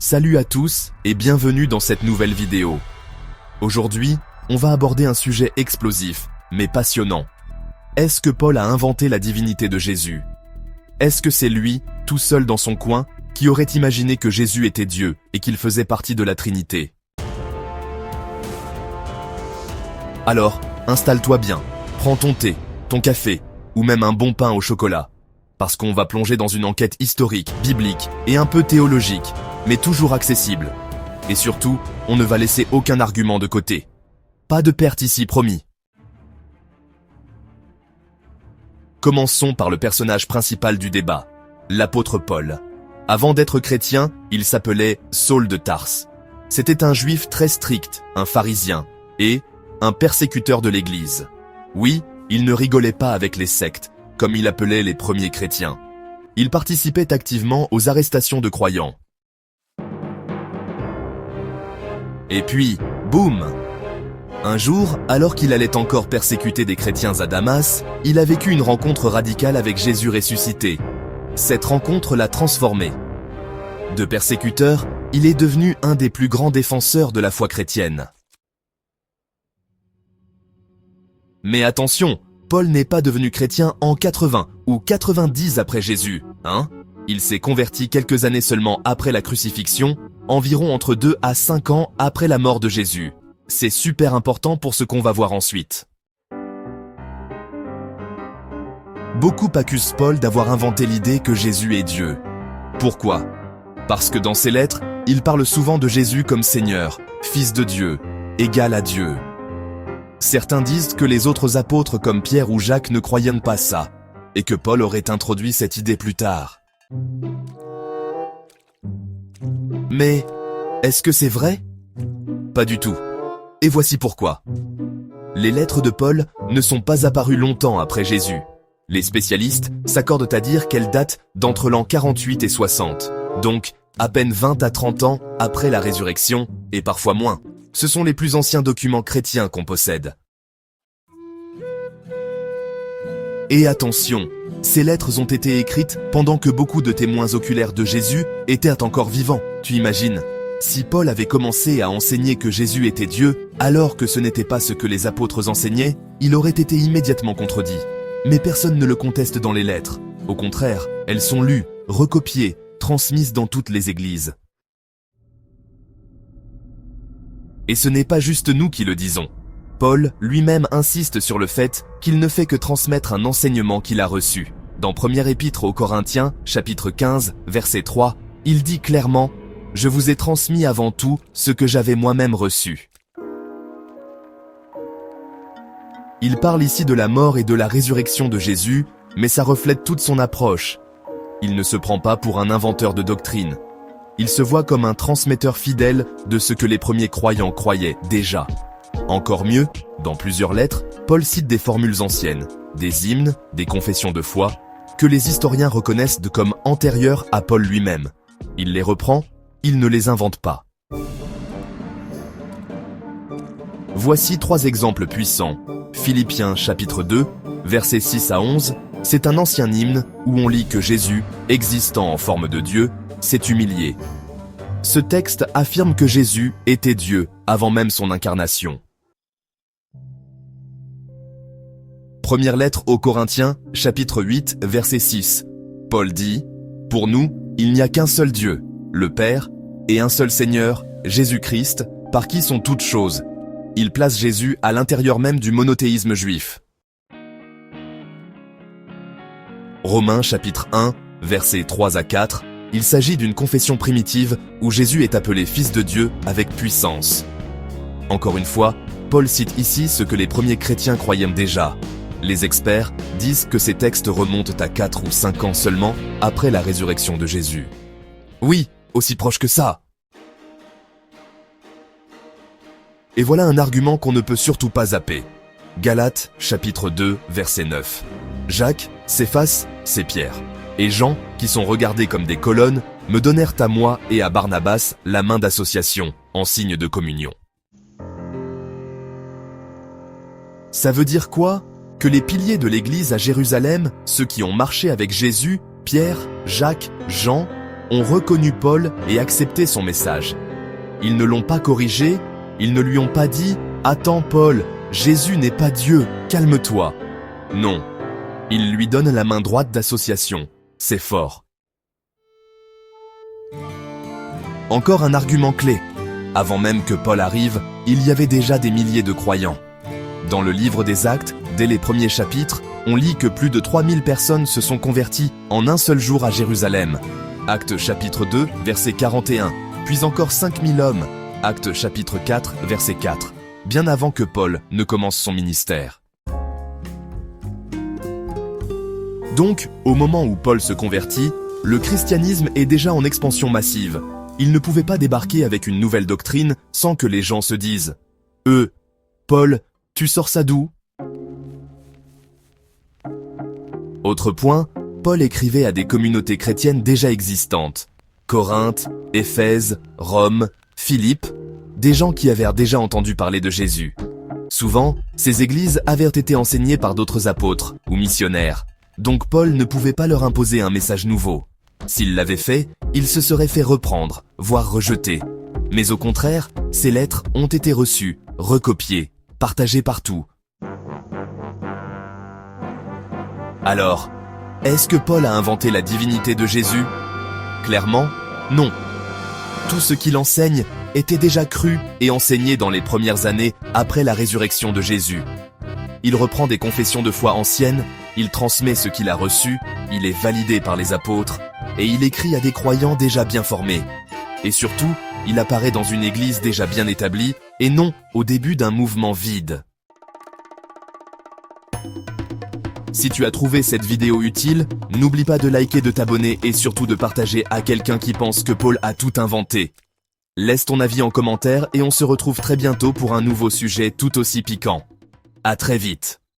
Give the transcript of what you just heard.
Salut à tous et bienvenue dans cette nouvelle vidéo. Aujourd'hui, on va aborder un sujet explosif, mais passionnant. Est-ce que Paul a inventé la divinité de Jésus? Est-ce que c'est lui, tout seul dans son coin, qui aurait imaginé que Jésus était Dieu et qu'il faisait partie de la Trinité? Alors, installe-toi bien, prends ton thé, ton café, ou même un bon pain au chocolat. Parce qu'on va plonger dans une enquête historique, biblique et un peu théologique, mais toujours accessible. Et surtout, on ne va laisser aucun argument de côté. Pas de perte ici, promis. Commençons par le personnage principal du débat, l'apôtre Paul. Avant d'être chrétien, il s'appelait Saul de Tarse. C'était un juif très strict, un pharisien, et un persécuteur de l'Église. Oui, il ne rigolait pas avec les sectes, comme il appelait les premiers chrétiens. Il participait activement aux arrestations de croyants. Et puis, boum! Un jour, alors qu'il allait encore persécuter des chrétiens à Damas, il a vécu une rencontre radicale avec Jésus ressuscité. Cette rencontre l'a transformé. De persécuteur, il est devenu un des plus grands défenseurs de la foi chrétienne. Mais attention, Paul n'est pas devenu chrétien en 80 ou 90 après Jésus, hein? Il s'est converti quelques années seulement après la crucifixion, environ entre 2 à 5 ans après la mort de Jésus. C'est super important pour ce qu'on va voir ensuite. Beaucoup accusent Paul d'avoir inventé l'idée que Jésus est Dieu. Pourquoi? Parce que dans ses lettres, il parle souvent de Jésus comme Seigneur, Fils de Dieu, égal à Dieu. Certains disent que les autres apôtres comme Pierre ou Jacques ne croyaient pas ça, et que Paul aurait introduit cette idée plus tard. Mais, est-ce que c'est vrai? Pas du tout. Et voici pourquoi. Les lettres de Paul ne sont pas apparues longtemps après Jésus. Les spécialistes s'accordent à dire qu'elles datent d'entre l'an 48 et 60, donc à peine 20 à 30 ans après la résurrection, et parfois moins. Ce sont les plus anciens documents chrétiens qu'on possède. Et attention, ces lettres ont été écrites pendant que beaucoup de témoins oculaires de Jésus étaient encore vivants, tu imagines? Si Paul avait commencé à enseigner que Jésus était Dieu, alors que ce n'était pas ce que les apôtres enseignaient, il aurait été immédiatement contredit. Mais personne ne le conteste dans les lettres. Au contraire, elles sont lues, recopiées, transmises dans toutes les églises. Et ce n'est pas juste nous qui le disons. Paul lui-même insiste sur le fait qu'il ne fait que transmettre un enseignement qu'il a reçu. Dans Première Épître aux Corinthiens, chapitre 15, verset 3, il dit clairement « Je vous ai transmis avant tout ce que j'avais moi-même reçu ». Il parle ici de la mort et de la résurrection de Jésus, mais ça reflète toute son approche. Il ne se prend pas pour un inventeur de doctrine. Il se voit comme un transmetteur fidèle de ce que les premiers croyants croyaient déjà. Encore mieux, dans plusieurs lettres, Paul cite des formules anciennes, des hymnes, des confessions de foi, que les historiens reconnaissent comme antérieures à Paul lui-même. Il les reprend, il ne les invente pas. Voici 3 exemples puissants. Philippiens chapitre 2, versets 6 à 11, c'est un ancien hymne où on lit que Jésus, existant en forme de Dieu, s'est humilié. Ce texte affirme que Jésus était Dieu avant même son incarnation. Première lettre aux Corinthiens, chapitre 8, verset 6. Paul dit « Pour nous, il n'y a qu'un seul Dieu, le Père, et un seul Seigneur, Jésus-Christ, par qui sont toutes choses. » Il place Jésus à l'intérieur même du monothéisme juif. Romains chapitre 1, versets 3 à 4, il s'agit d'une confession primitive où Jésus est appelé Fils de Dieu avec puissance. Encore une fois, Paul cite ici ce que les premiers chrétiens croyaient déjà. Les experts disent que ces textes remontent à 4 ou 5 ans seulement après la résurrection de Jésus. Oui, aussi proche que ça. Et voilà un argument qu'on ne peut surtout pas zapper. Galates, chapitre 2, verset 9. Jacques, Céphas, c'est Pierre. Et Jean, qui sont regardés comme des colonnes, me donnèrent à moi et à Barnabas la main d'association, en signe de communion. Ça veut dire quoi? Que les piliers de l'église à Jérusalem, ceux qui ont marché avec Jésus, Pierre, Jacques, Jean, ont reconnu Paul et accepté son message. Ils ne l'ont pas corrigé, ils ne lui ont pas dit « Attends Paul, Jésus n'est pas Dieu, calme-toi ». Non, ils lui donnent la main droite d'association. C'est fort. Encore un argument clé. Avant même que Paul arrive, il y avait déjà des milliers de croyants. Dans le livre des Actes, dès les premiers chapitres, on lit que plus de 3000 personnes se sont converties en un seul jour à Jérusalem. Actes chapitre 2, verset 41, puis encore 5000 hommes. Actes chapitre 4, verset 4, bien avant que Paul ne commence son ministère. Donc, au moment où Paul se convertit, le christianisme est déjà en expansion massive. Il ne pouvait pas débarquer avec une nouvelle doctrine sans que les gens se disent « Paul, tu sors ça d'où ?» Autre point, Paul écrivait à des communautés chrétiennes déjà existantes. Corinthe, Éphèse, Rome, Philippe, des gens qui avaient déjà entendu parler de Jésus. Souvent, ces églises avaient été enseignées par d'autres apôtres ou missionnaires. Donc Paul ne pouvait pas leur imposer un message nouveau. S'il l'avait fait, il se serait fait reprendre, voire rejeter. Mais au contraire, ces lettres ont été reçues, recopiées, partagées partout. Alors, est-ce que Paul a inventé la divinité de Jésus? Clairement, non. Tout ce qu'il enseigne était déjà cru et enseigné dans les premières années après la résurrection de Jésus. Il reprend des confessions de foi anciennes, il transmet ce qu'il a reçu, il est validé par les apôtres, et il écrit à des croyants déjà bien formés. Et surtout, il apparaît dans une église déjà bien établie, et non au début d'un mouvement vide. Si tu as trouvé cette vidéo utile, n'oublie pas de liker, de t'abonner et surtout de partager à quelqu'un qui pense que Paul a tout inventé. Laisse ton avis en commentaire et on se retrouve très bientôt pour un nouveau sujet tout aussi piquant. À très vite.